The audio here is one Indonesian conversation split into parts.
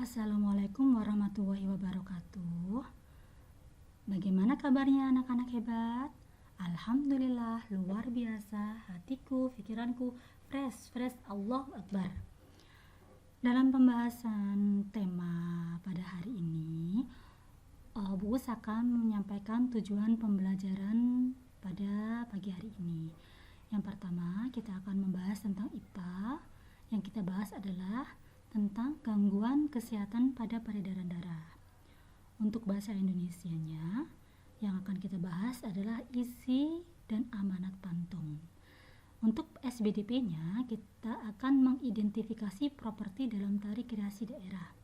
Assalamualaikum warahmatullahi wabarakatuh. Bagaimana kabarnya anak-anak hebat? Alhamdulillah, luar biasa. Hatiku, pikiranku fresh, Allahu Akbar. Dalam pembahasan tema pada hari ini, Bu Us akan menyampaikan tujuan pembelajaran pada pagi hari ini. Yang pertama, kita akan membahas tentang IPA. Yang kita bahas adalah tentang gangguan kesehatan pada peredaran darah. Untuk bahasa Indonesianya, yang akan kita bahas adalah isi dan amanat pantun. Untuk SBDP-nya, kita akan mengidentifikasi properti dalam tari kreasi daerah.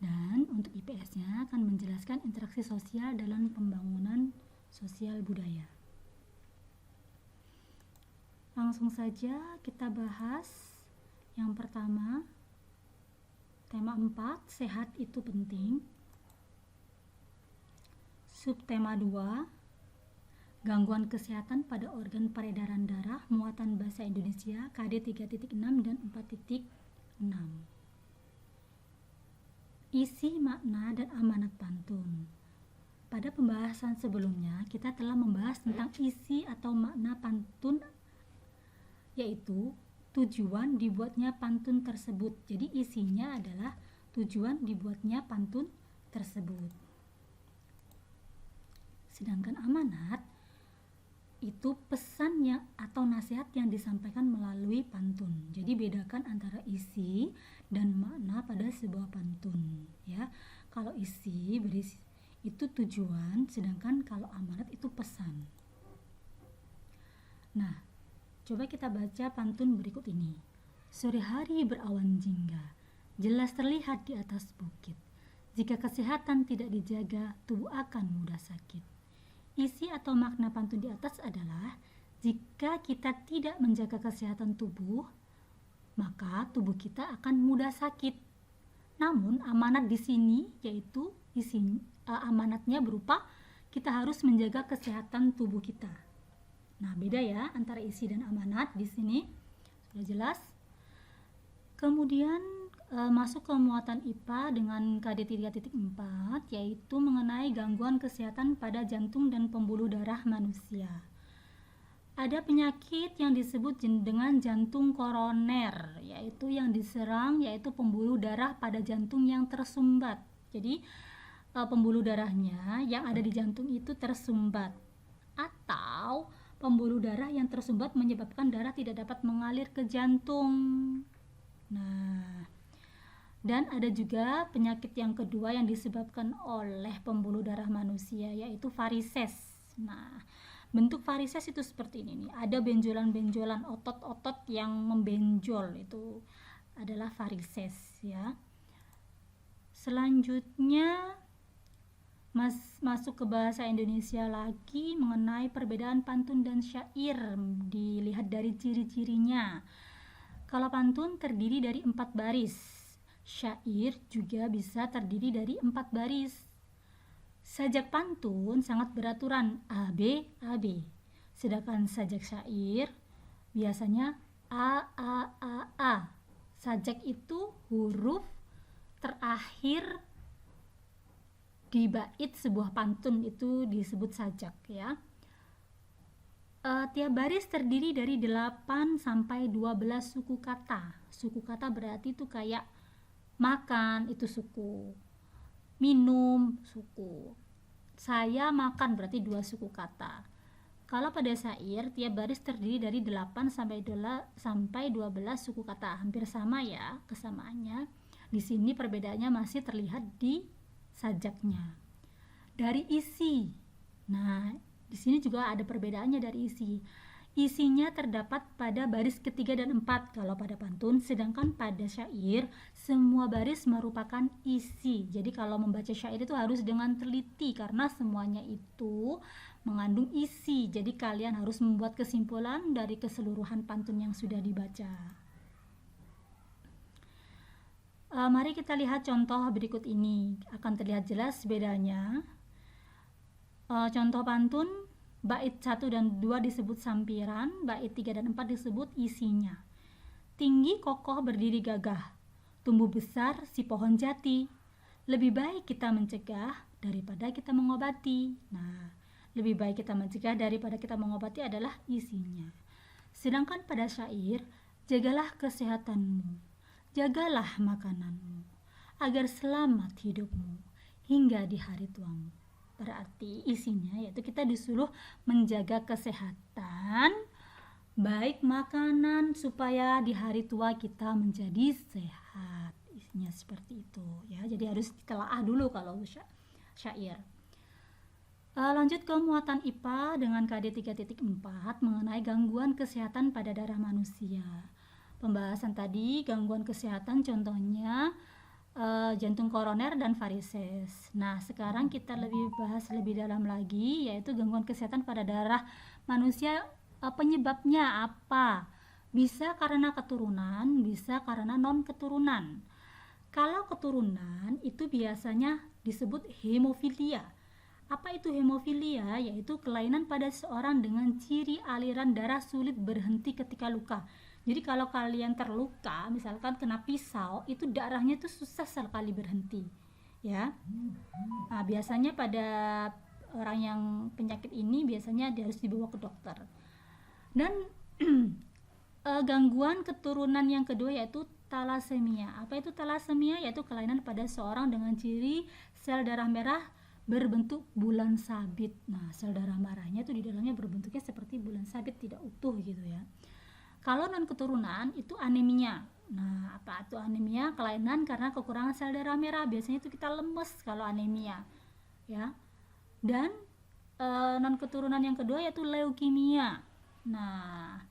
Dan untuk IPS-nya akan menjelaskan interaksi sosial dalam pembangunan sosial budaya. Langsung saja kita bahas yang pertama, tema 4, sehat itu penting. Subtema 2, gangguan kesehatan pada organ peredaran darah, muatan bahasa Indonesia KD 3.6 dan 4.6. Isi, makna, dan amanat pantun. Pada pembahasan sebelumnya, kita telah membahas tentang isi atau makna pantun, yaitu tujuan dibuatnya pantun tersebut. Jadi isinya adalah tujuan dibuatnya pantun tersebut. Sedangkan amanat itu pesan yang atau nasihat yang disampaikan melalui pantun. Jadi bedakan antara isi dan makna pada sebuah pantun, ya. Kalau isi berisi itu tujuan, sedangkan kalau amanat itu pesan. Nah, coba kita baca pantun berikut ini. Sore hari berawan jingga, jelas terlihat di atas bukit. Jika kesehatan tidak dijaga, tubuh akan mudah sakit. Isi atau makna pantun di atas adalah, jika kita tidak menjaga kesehatan tubuh, maka tubuh kita akan mudah sakit. Namun amanat di sini yaitu amanatnya berupa kita harus menjaga kesehatan tubuh kita. Nah, beda ya antara isi dan amanat di sini. Sudah jelas? Kemudian masuk ke muatan IPA dengan KD 3.4, yaitu mengenai gangguan kesehatan pada jantung dan pembuluh darah manusia. Ada penyakit yang disebut dengan jantung koroner, yaitu yang diserang yaitu pembuluh darah pada jantung yang tersumbat. Jadi pembuluh darahnya yang ada di jantung itu tersumbat, atau pembuluh darah yang tersumbat menyebabkan darah tidak dapat mengalir ke jantung. Nah, dan ada juga penyakit yang kedua yang disebabkan oleh pembuluh darah manusia, yaitu varises. Nah, bentuk varises itu seperti ini nih. Ada benjolan-benjolan otot-otot yang membenjol, itu adalah varises, ya. Selanjutnya masuk ke bahasa Indonesia lagi mengenai perbedaan pantun dan syair. Dilihat dari ciri-cirinya. Kalau pantun terdiri dari 4 baris, syair juga bisa terdiri dari 4 baris. Sajak pantun sangat beraturan AB AB, sedangkan sajak syair biasanya A. Sajak itu huruf terakhir di bait sebuah pantun itu disebut sajak, ya. Tiap baris terdiri dari 8 sampai 12 suku kata. Suku kata berarti itu kayak makan itu suku, minum suku, saya makan berarti 2 suku kata. Kalau pada syair, tiap baris terdiri dari 8 sampai 12 suku kata. Hampir sama ya kesamaannya. Di sini perbedaannya masih terlihat di sajaknya. Dari isi. Nah, di sini juga ada perbedaannya dari isi. Isinya terdapat pada baris ketiga dan 4 kalau pada pantun, sedangkan pada syair semua baris merupakan isi. Jadi kalau membaca syair itu harus dengan teliti karena semuanya itu mengandung isi. Jadi kalian harus membuat kesimpulan dari keseluruhan pantun yang sudah dibaca. Mari kita lihat contoh berikut ini. Akan terlihat jelas bedanya. Contoh pantun, bait 1 dan 2 disebut sampiran, bait 3 dan 4 disebut isinya. Tinggi kokoh berdiri gagah, tumbuh besar si pohon jati. Lebih baik kita mencegah daripada kita mengobati. Nah, lebih baik kita mencegah daripada kita mengobati adalah isinya. Sedangkan pada syair, jagalah kesehatanmu, jagalah makananmu, agar selamat hidupmu hingga di hari tuamu. Berarti isinya yaitu kita disuruh menjaga kesehatan, baik makanan supaya di hari tua kita menjadi sehat. Isinya seperti itu ya. Jadi harus ditelaah dulu kalau syair. Lanjut ke muatan IPA dengan KD 3.4 mengenai gangguan kesehatan pada darah manusia. Pembahasan tadi gangguan kesehatan contohnya jantung koroner dan varises. Nah, sekarang kita bahas lebih dalam lagi, yaitu gangguan kesehatan pada darah manusia. Penyebabnya apa? Bisa karena keturunan, bisa karena non keturunan. Kalau keturunan itu biasanya disebut hemofilia. Apa itu hemofilia? Yaitu kelainan pada seorang dengan ciri aliran darah sulit berhenti ketika luka. Jadi kalau kalian terluka, misalkan kena pisau, itu darahnya itu susah sekali berhenti, ya. Nah, biasanya pada orang yang penyakit ini biasanya dia harus dibawa ke dokter. Dan gangguan keturunan yang kedua yaitu talasemia. Apa itu talasemia? Yaitu kelainan pada seorang dengan ciri sel darah merah berbentuk bulan sabit. Nah, sel darah merahnya itu di dalamnya berbentuknya seperti bulan sabit, tidak utuh gitu ya. Kalau non keturunan itu anemia. Nah, apa itu anemia? Kelainan karena kekurangan sel darah merah. Biasanya itu kita lemes kalau anemia, ya. Dan non keturunan yang kedua yaitu leukemia. Nah,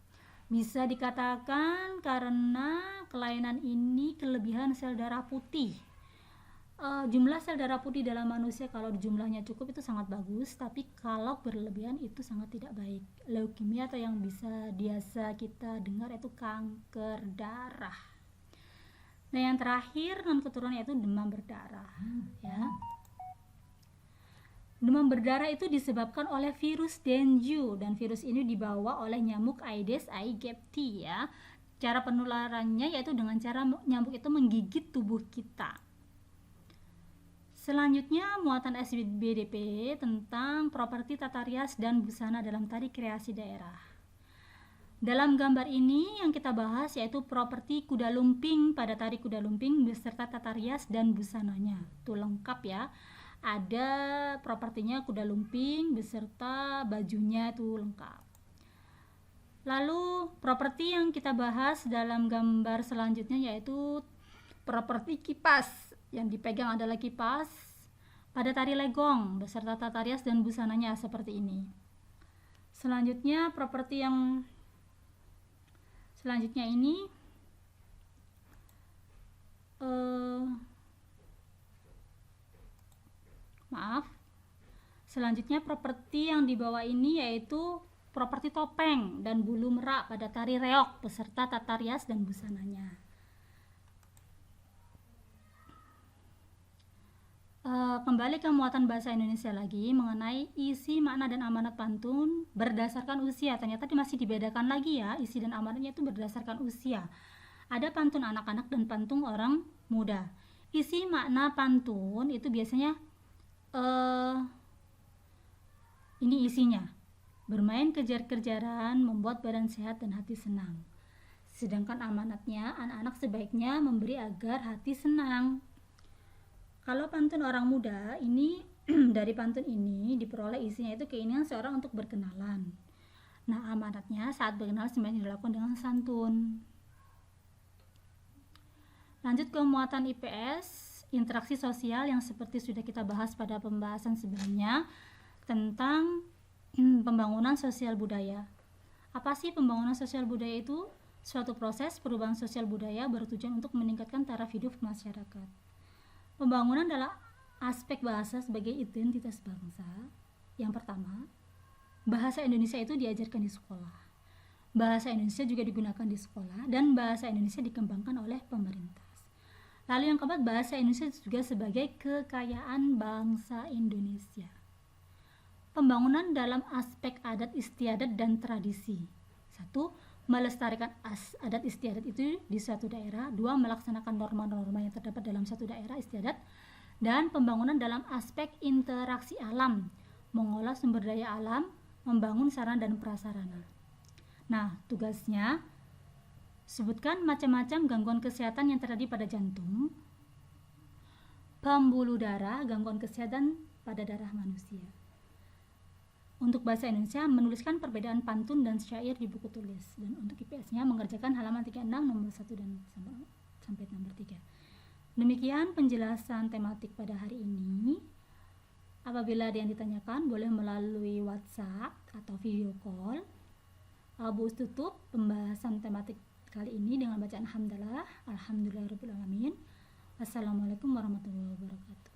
bisa dikatakan karena kelainan ini kelebihan sel darah putih. Jumlah sel darah putih dalam manusia kalau jumlahnya cukup itu sangat bagus, tapi kalau berlebihan itu sangat tidak baik. Leukemia atau yang biasa kita dengar itu kanker darah. Nah, yang terakhir non keturunan yaitu demam berdarah, ya. Demam berdarah itu disebabkan oleh virus dengue, dan virus ini dibawa oleh nyamuk Aedes aegypti ya. Cara penularannya yaitu dengan cara nyamuk itu menggigit tubuh kita. Selanjutnya muatan SBDP tentang properti tata rias dan busana dalam tari kreasi daerah. Dalam gambar ini yang kita bahas yaitu properti kuda lumping pada tari kuda lumping beserta tata rias dan busananya. Itu lengkap ya. Ada propertinya kuda lumping beserta bajunya itu lengkap. Lalu properti yang kita bahas dalam gambar selanjutnya yaitu properti kipas. Yang dipegang adalah kipas pada tari legong beserta tata rias dan busananya seperti ini. Selanjutnya properti yang selanjutnya ini selanjutnya properti yang dibawa ini yaitu properti topeng dan bulu merak pada tari reog beserta tata rias dan busananya. Kembali ke muatan bahasa Indonesia lagi mengenai isi, makna, dan amanat pantun berdasarkan usia. Ternyata masih dibedakan lagi ya, isi dan amanatnya itu berdasarkan usia. Ada pantun anak-anak dan pantun orang muda. Isi makna pantun itu biasanya ini isinya: bermain kejar-kejaran, membuat badan sehat dan hati senang. Sedangkan amanatnya, anak-anak sebaiknya memberi agar hati senang. Kalau pantun orang muda ini dari pantun ini diperoleh isinya itu keinginan seorang untuk berkenalan. Nah, amanatnya saat berkenalan sebaiknya dilakukan dengan santun. Lanjut ke muatan IPS, interaksi sosial yang seperti sudah kita bahas pada pembahasan sebelumnya tentang pembangunan sosial budaya. Apa sih pembangunan sosial budaya itu? Suatu proses perubahan sosial budaya bertujuan untuk meningkatkan taraf hidup masyarakat. Pembangunan adalah aspek bahasa sebagai identitas bangsa. Yang pertama, bahasa Indonesia itu diajarkan di sekolah. Bahasa Indonesia juga digunakan di sekolah dan bahasa Indonesia dikembangkan oleh pemerintah. Lalu yang keempat, bahasa Indonesia juga sebagai kekayaan bangsa Indonesia. Pembangunan dalam aspek adat istiadat dan tradisi. 1. melestarikan adat istiadat itu di suatu daerah. 2. Melaksanakan norma-norma yang terdapat dalam suatu daerah istiadat. Dan pembangunan dalam aspek interaksi alam, mengolah sumber daya alam, membangun sarana dan prasarana. Nah, tugasnya sebutkan macam-macam gangguan kesehatan yang terjadi pada jantung, pembuluh darah, gangguan kesehatan pada darah manusia. Untuk bahasa Indonesia, menuliskan perbedaan pantun dan syair di buku tulis. Dan untuk IPS-nya, mengerjakan halaman 36 nomor 1 dan sampai nomor 3. Demikian penjelasan tematik pada hari ini. Apabila ada yang ditanyakan, boleh melalui WhatsApp atau video call. Bu tutup pembahasan tematik kali ini dengan bacaan hamdalah. Alhamdulillahirabbil alamin. Wassalamualaikum warahmatullahi wabarakatuh.